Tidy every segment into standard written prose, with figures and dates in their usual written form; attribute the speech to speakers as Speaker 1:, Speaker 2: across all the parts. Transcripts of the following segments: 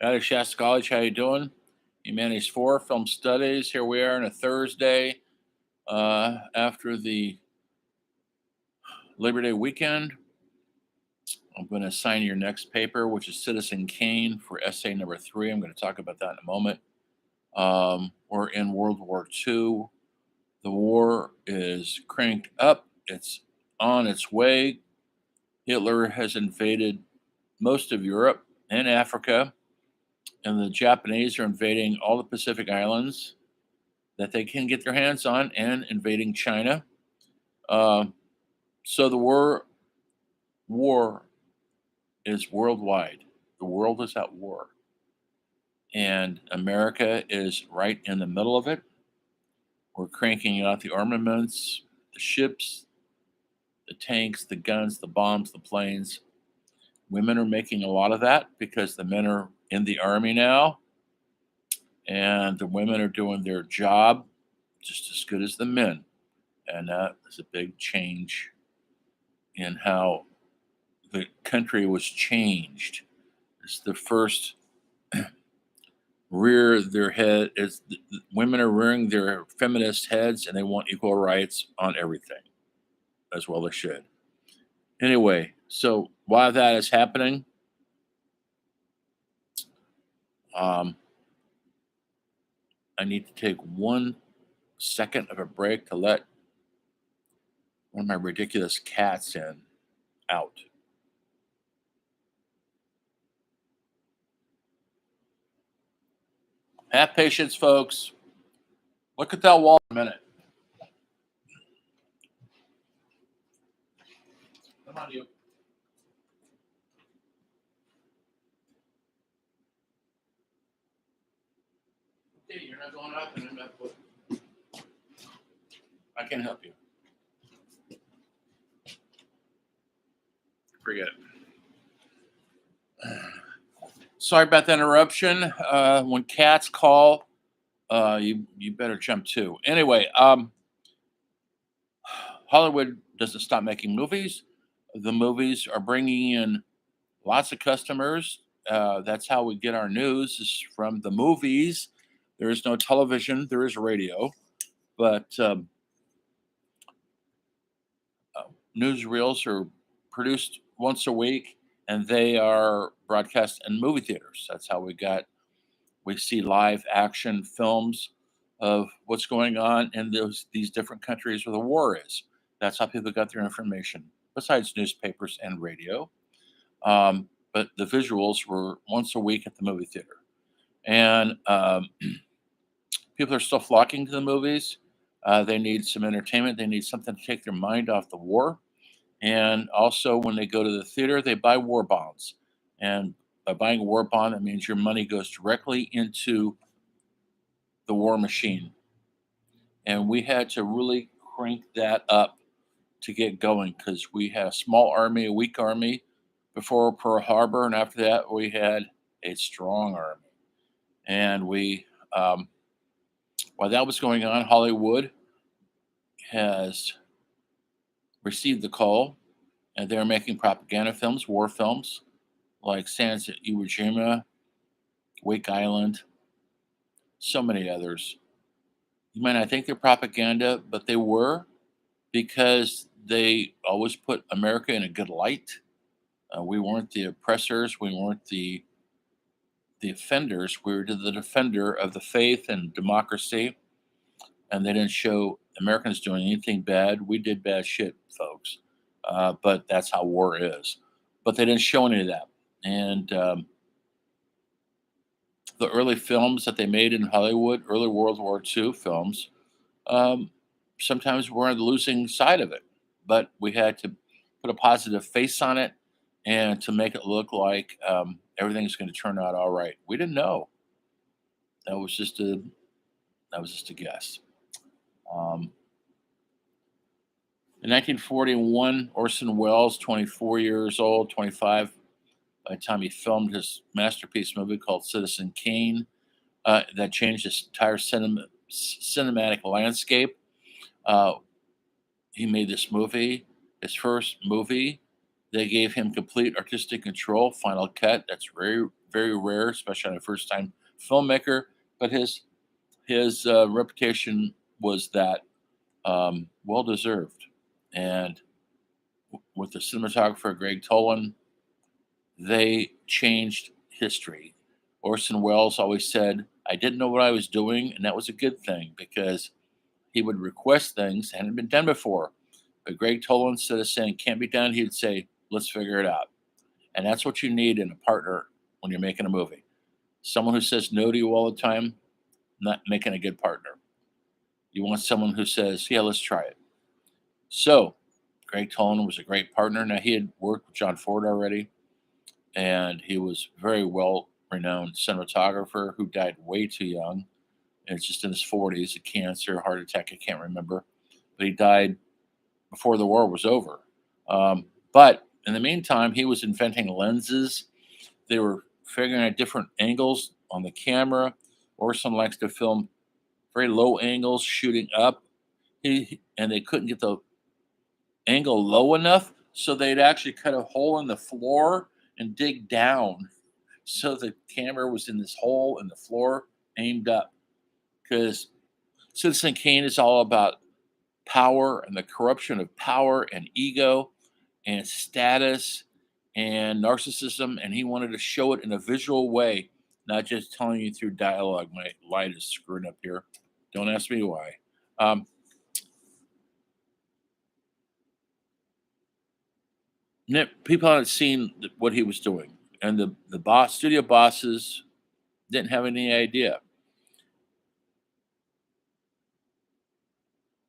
Speaker 1: Out of Shasta College, how you doing? Humanities 4, Film Studies. Here we are on a Thursday after the Labor Day weekend. I'm going to assign your next paper, which is Citizen Kane for essay number 3. I'm going to talk about that in a moment. We're in World War II. The war is cranked up. It's on its way. Hitler has invaded most of Europe and Africa, and the Japanese are invading all the Pacific Islands that they can get their hands on and invading China. Uh, so the war is worldwide. The world is at war, and America is right in the middle of it. We're cranking out the armaments, the ships, the tanks, the guns, the bombs, the planes. Women are making a lot of that because the men are in the army now, and the women are doing their job just as good as the men. And that is a big change in how the country was changed. It's the first rear their head. Women are rearing their feminist heads, and they want equal rights on everything, as well they should. Anyway, so while that is happening, um, I need to take 1 second of a break to let one of my ridiculous cats out. Have patience, folks. Look at that wall for a minute. Come on, you. Okay, you're not going up and enough. I can help you. Forget it. Sorry about the interruption. When cats call, you better jump too. Anyway, Hollywood doesn't stop making movies. The movies are bringing in lots of customers. That's how we get our news is from the movies. There is no television. There is radio, but newsreels are produced once a week, and they are broadcast in movie theaters. That's how we see live action films of what's going on in these different countries where the war is. That's how people got their information, besides newspapers and radio. But the visuals were once a week at the movie theater, and people are still flocking to the movies. They need some entertainment. They need something to take their mind off the war. And also, when they go to the theater, they buy war bonds. And by buying a war bond, it means your money goes directly into the war machine. And we had to really crank that up to get going because we had a small army, a weak army before Pearl Harbor. And after that, we had a strong army. And while that was going on, Hollywood has received the call and they're making propaganda films, war films like Sands at Iwo Jima, Wake Island, so many others. You might not think they're propaganda, but they were because they always put America in a good light. We weren't the oppressors. We weren't the offenders. We were the defender of the faith and democracy. And they didn't show Americans doing anything bad. We did bad shit, folks. But that's how war is. But they didn't show any of that. And the early films that they made in Hollywood, early World War II films, um, sometimes we're on the losing side of it. But we had to put a positive face on it and to make it look like everything's going to turn out all right. We didn't know. That was just a guess. Um, in 1941, Orson Welles, 24 years old, 25 by the time he filmed his masterpiece movie called Citizen Kane, that changed his entire cinematic landscape. Uh, he made this movie, his first movie They gave him complete artistic control, final cut. That's very, very rare, especially on a first time filmmaker. But his reputation was that well deserved. And with the cinematographer Greg Tolan, they changed history. Orson Welles always said, I didn't know what I was doing, and that was a good thing because he would request things that hadn't been done before. But Greg Tolan, instead of saying can't be done, he'd say, let's figure it out. And that's what you need in a partner when you're making a movie. Someone who says no to you all the time, not making a good partner. You want someone who says, yeah, let's try it. So Greg Tolan was a great partner. Now, he had worked with John Ford already, and he was very well renowned cinematographer who died way too young. And it's just in his 40s, a cancer, heart attack, I can't remember. But he died before the war was over. But in the meantime, he was inventing lenses. They were figuring out different angles on the camera. Orson likes to film very low angles, shooting up. And they couldn't get the angle low enough, so they'd actually cut a hole in the floor and dig down. So the camera was in this hole in the floor, aimed up. Because Citizen Kane is all about power and the corruption of power and ego and status and narcissism, and he wanted to show it in a visual way, not just telling you through dialogue. My light is screwed up here. Don't ask me why. Um, People hadn't seen what he was doing, and the studio bosses didn't have any idea.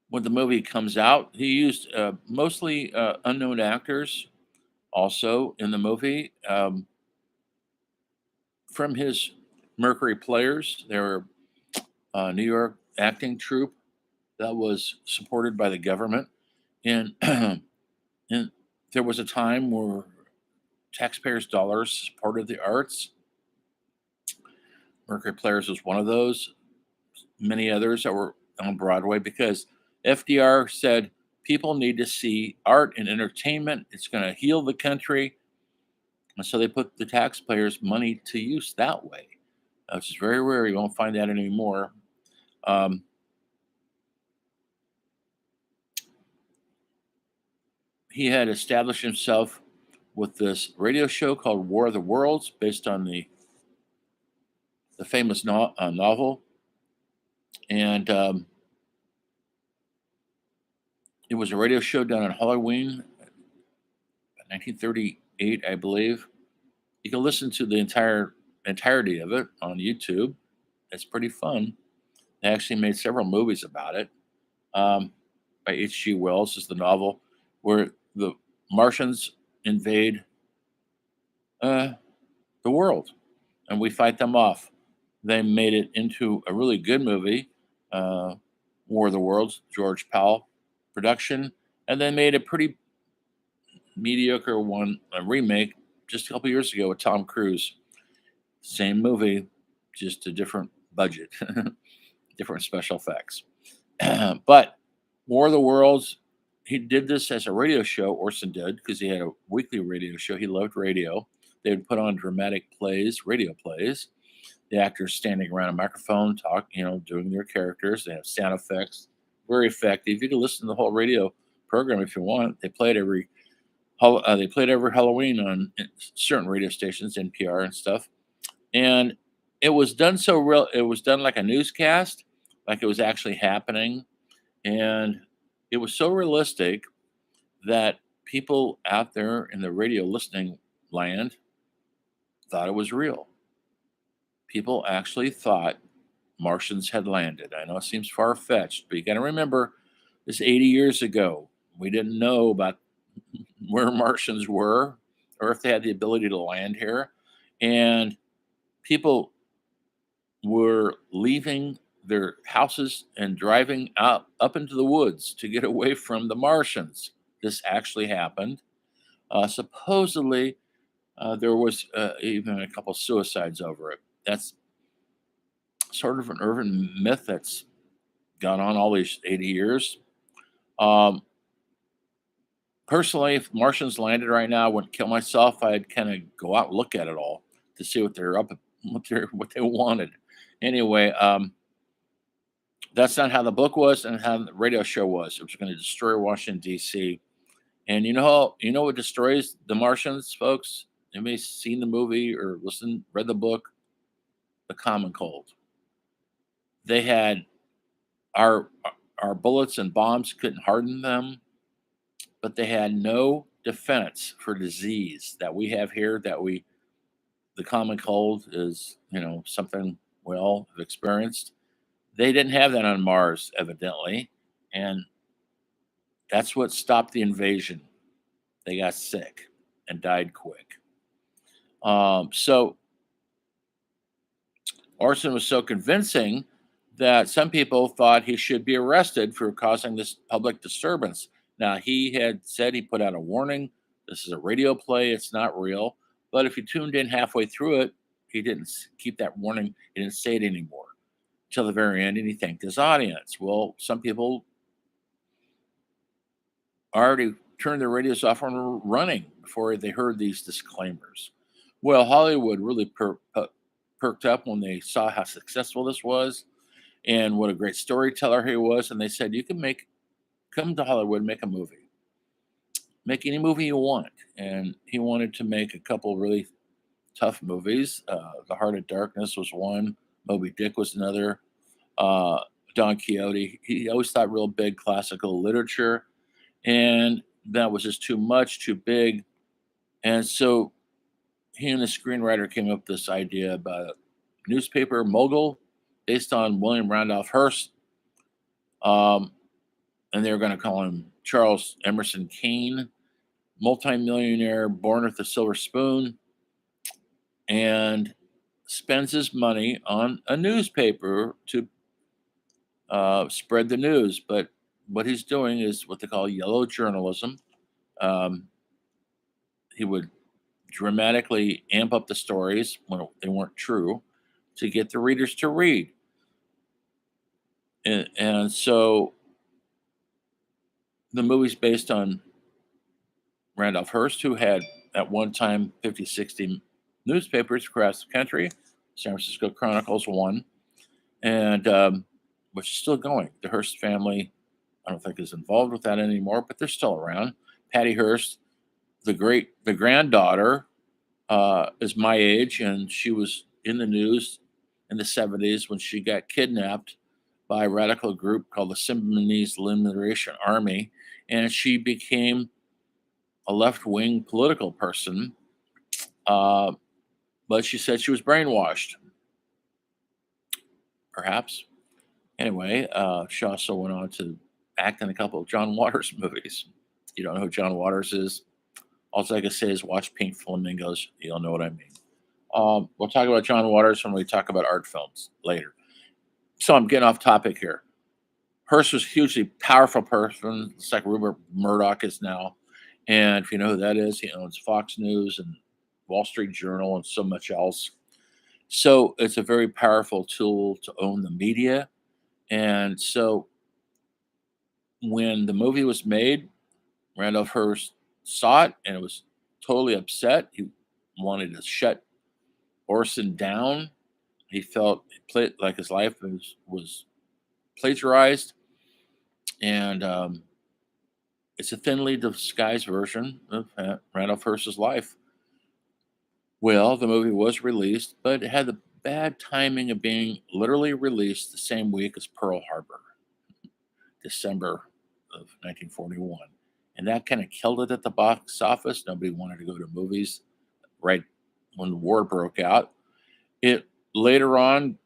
Speaker 1: When the movie comes out, he used mostly unknown actors also in the movie. From his Mercury Players, they were a New York acting troupe that was supported by the government. And, and there was a time where taxpayers' dollars supported the arts. Mercury Players was one of those, many others that were on Broadway because FDR said people need to see art and entertainment. It's going to heal the country. And so they put the taxpayers' money to use that way. Which is very rare. You won't find that anymore. Um, he had established himself with this radio show called War of the Worlds, based on the famous novel, and it was a radio show done on Halloween, 1938, I believe. You can listen to the entirety of it on YouTube. It's pretty fun. They actually made several movies about it. By H.G. Wells is the novel where the Martians invade uh, the world and we fight them off. They made it into a really good movie, uh, War of the Worlds, George Powell production, and they made a pretty mediocre one, a remake, just a couple years ago with Tom Cruise. Same movie, just a different budget, different special effects. But War of the Worlds, he did this as a radio show. Orson did because he had a weekly radio show. He loved radio. They would put on dramatic plays, radio plays. The actors standing around a microphone, doing their characters. They have sound effects, very effective. You can listen to the whole radio program if you want. They played every Halloween on certain radio stations, NPR and stuff. And it was done so real. It was done like a newscast, like it was actually happening, and it was so realistic that people out there in the radio listening land thought it was real. People actually thought Martians had landed. I know it seems far fetched, but you got to remember this 80 years ago. We didn't know about where Martians were or if they had the ability to land here. And people were leaving their houses and driving up into the woods to get away from the Martians. This actually happened. Supposedly, there was even a couple suicides over it. That's sort of an urban myth that's gone on all these 80 years. Um, Personally, if Martians landed right now, I wouldn't kill myself. I'd kind of go out and look at it all to see what they're up, what they wanted. Anyway, that's not how the book was and how the radio show was. It was going to destroy Washington D.C. And you know what destroys the Martians, folks? Anybody seen the movie or read the book? The common cold. They had our our bullets and bombs couldn't harden them, but they had no defense for disease that we have here. The common cold is something we all have experienced. They didn't have that on Mars, evidently, and that's what stopped the invasion. They got sick and died quick. So Orson was so convincing that some people thought he should be arrested for causing this public disturbance. Now, he had said he put out a warning. This is a radio play, it's not real. But if you tuned in halfway through it, he didn't keep that warning. He didn't say it anymore till the very end, and he thanked his audience. Well, some people already turned their radios off and were running before they heard these disclaimers. Well, Hollywood really perked up when they saw how successful this was and what a great storyteller he was. And they said, you can come to Hollywood, make a movie, make any movie you want. And he wanted to make a couple really tough movies. The Heart of Darkness was one. Moby Dick was another. Don Quixote. He always thought real big classical literature. And that was just too much, too big. And so he and the screenwriter came up with this idea about a newspaper mogul based on William Randolph Hearst. And they were going to call him Charles Emerson Kane, multimillionaire born with a silver spoon, and spends his money on a newspaper to spread the news. But what he's doing is what they call yellow journalism. He would dramatically amp up the stories when they weren't true to get the readers to read. And so the movie's based on Randolph Hearst, who had at one time 50, 60 newspapers across the country. San Francisco Chronicle's one, and which is still going. The Hearst family, I don't think is involved with that anymore, but they're still around. Patty Hearst, the granddaughter, is my age, and she was in the news in the 70s when she got kidnapped by a radical group called the Symbionese Liberation Army, and she became a left-wing political person, but she said she was brainwashed. Perhaps. Anyway, she also went on to act in a couple of John Waters movies. You don't know who John Waters is? All I can say is watch Pink Flamingos. You'll know what I mean. We'll talk about John Waters when we talk about art films later. So I'm getting off topic here. Hearst was a hugely powerful person. It's like Rupert Murdoch is now. And if you know who that is, he owns Fox News and Wall Street Journal and so much else. So it's a very powerful tool to own the media. And so when the movie was made, Randolph Hearst saw it and was totally upset. He wanted to shut Orson down. He felt like his life was plagiarized. And it's a thinly disguised version of Randolph Hearst's life. Well, the movie was released, but it had the bad timing of being literally released the same week as Pearl Harbor, December of 1941. And that kind of killed it at the box office. Nobody wanted to go to movies right when the war broke out. It later on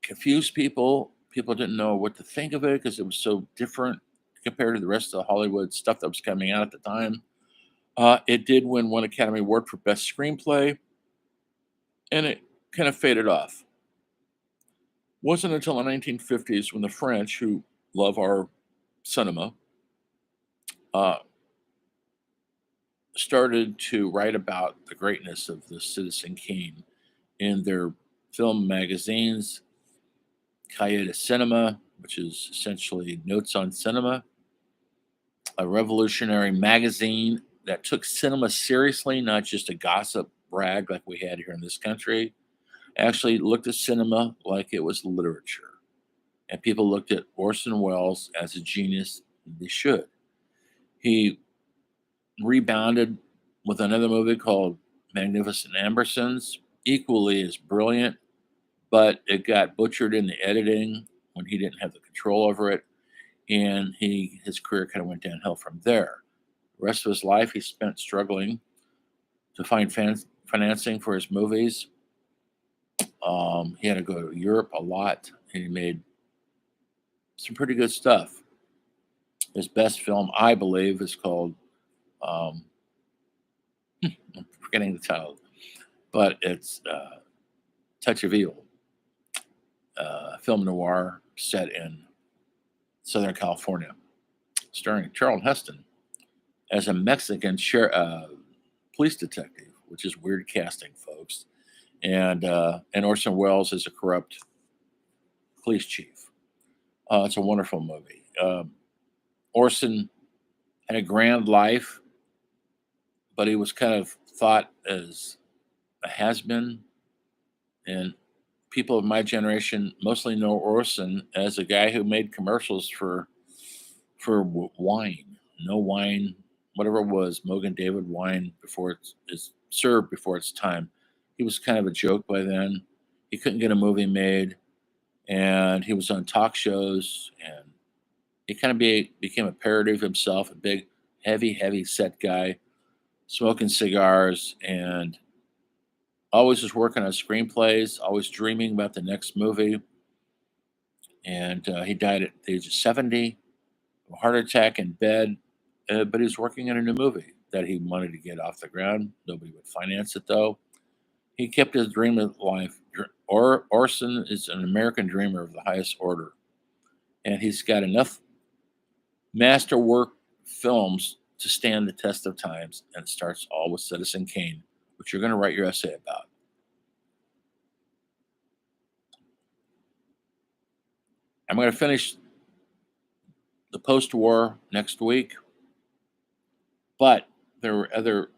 Speaker 1: confused people. People didn't know what to think of it because it was so different compared to the rest of the Hollywood stuff that was coming out at the time. It did win one Academy Award for Best Screenplay, and it kind of faded off. Wasn't until the 1950s when the French, who love our cinema, started to write about the greatness of the Citizen Kane in their film magazines, Cahiers de Cinema, which is essentially notes on cinema, a revolutionary magazine that took cinema seriously, not just a gossip rag like we had here in this country. Actually looked at cinema like it was literature. And people looked at Orson Welles as a genius. They should. He rebounded with another movie called Magnificent Ambersons, equally as brilliant, but it got butchered in the editing when he didn't have the control over it, and his career kind of went downhill from there. The rest of his life, he spent struggling to find financing for his movies. He had to go to Europe a lot, and he made some pretty good stuff. His best film, I believe, is called um, I'm forgetting the title, but it's Touch of Evil, film noir set in Southern California, starring Charlton Heston as a Mexican police detective, which is weird casting, folks, and Orson Welles is a corrupt police chief. It's a wonderful movie. Orson had a grand life, but he was kind of thought as a has-been, and people of my generation mostly know Orson as a guy who made commercials for no wine, whatever it was, Mogan David wine before it's served before its time. He was kind of a joke by then. He couldn't get a movie made, and he was on talk shows, and he kind of became a parody of himself, a big, heavy set guy, smoking cigars, and always was working on screenplays, always dreaming about the next movie. And he died at the age of 70, a heart attack in bed, but he was working on a new movie that he wanted to get off the ground. Nobody would finance it, though. He kept his dream alive. Orson is an American dreamer of the highest order, and he's got enough masterwork films to stand the test of times, and it starts all with Citizen Kane, which you're going to write your essay about. I'm going to finish the post-war next week, but there were other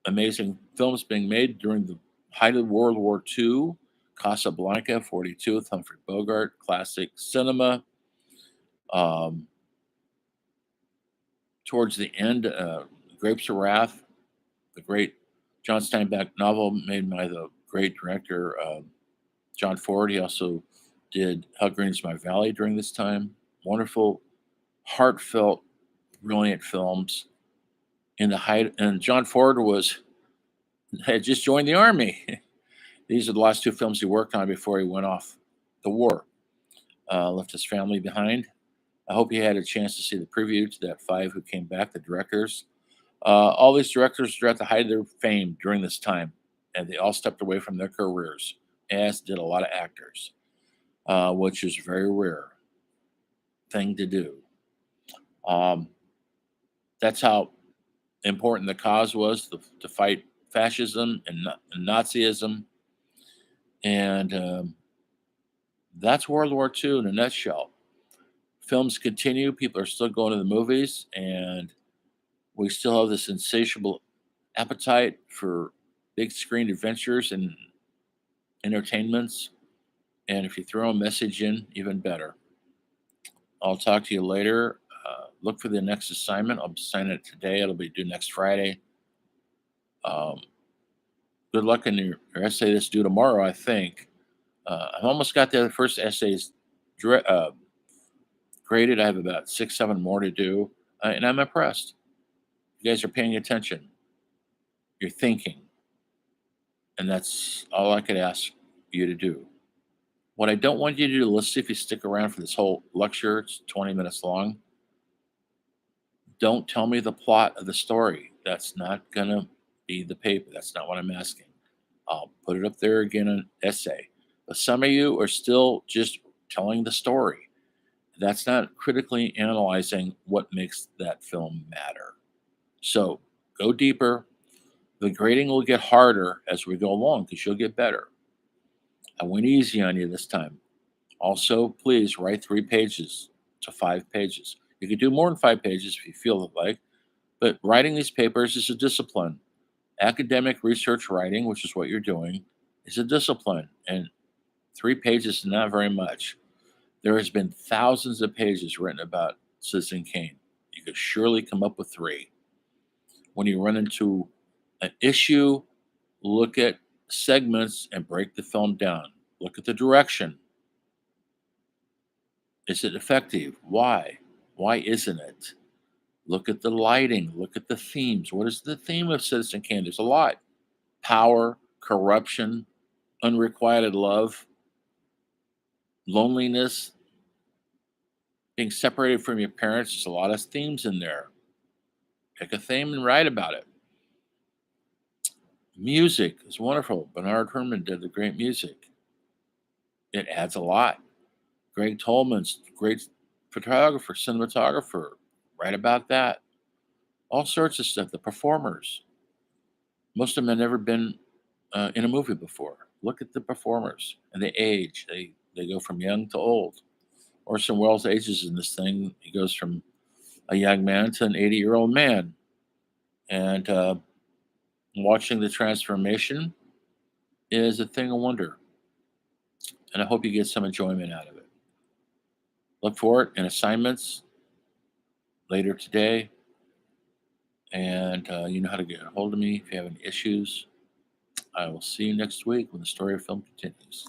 Speaker 1: amazing films being made during the height of World War II. Casablanca, 42 with Humphrey Bogart, classic cinema. Um, Towards the end, Grapes of Wrath, the great John Steinbeck novel made by the great director John Ford. He also did How Green Is My Valley during this time. Wonderful, heartfelt, brilliant films. In the height, and John Ford had just joined the army. These are the last two films he worked on before he went off the war. Left his family behind. I hope you had a chance to see the preview to that five who came back, the directors. All these directors were at the height of their fame during this time, and they all stepped away from their careers, as did a lot of actors, which is a very rare thing to do. Um, that's how important the cause was to fight fascism and Nazism. And that's World War II in a nutshell. Films continue. People are still going to the movies, and we still have this insatiable appetite for big screen adventures and entertainments. And if you throw a message in, even better. I'll talk to you later. Look for the next assignment. I'll sign it today. It'll be due next Friday. Um, Good luck in your essay that's due tomorrow, I think. I've almost got the first essays graded. I have about 6, 7 more to do, and I'm impressed. You guys are paying attention. You're thinking, and that's all I could ask you to do. What I don't want you to do, let's see if you stick around for this whole lecture. It's 20 minutes long. Don't tell me the plot of the story. That's not going to be the paper. That's not what I'm asking. I'll put it up there again in an essay. But some of you are still just telling the story. That's not critically analyzing what makes that film matter. So go deeper. The grading will get harder as we go along because you'll get better. I went easy on you this time. Also, please write 3 pages to 5 pages. You could do more than 5 pages if you feel like, but writing these papers is a discipline. Academic research writing, which is what you're doing, is a discipline, and 3 pages is not very much. There has been thousands of pages written about Citizen Kane. You could surely come up with three. When you run into an issue, look at segments and break the film down. Look at the direction. Is it effective? Why? Why isn't it? Look at the lighting. Look at the themes. What is the theme of Citizen Kane? There's a lot: power, corruption, unrequited love, loneliness, being separated from your parents. There's a lot of themes in there. Pick a theme and write about it. Music is wonderful. Bernard Herrmann did the great music. It adds a lot. Greg Tolman's great photographer, cinematographer. Write about that. All sorts of stuff. The performers. Most of them have never been in a movie before. Look at the performers and the age. They go from young to old. Orson Welles ages in this thing. He goes from a young man to an 80-year-old man. And watching the transformation is a thing of wonder. And I hope you get some enjoyment out of it. Look for it in assignments later today. And you know how to get a hold of me if you have any issues. I will see you next week when the story of film continues.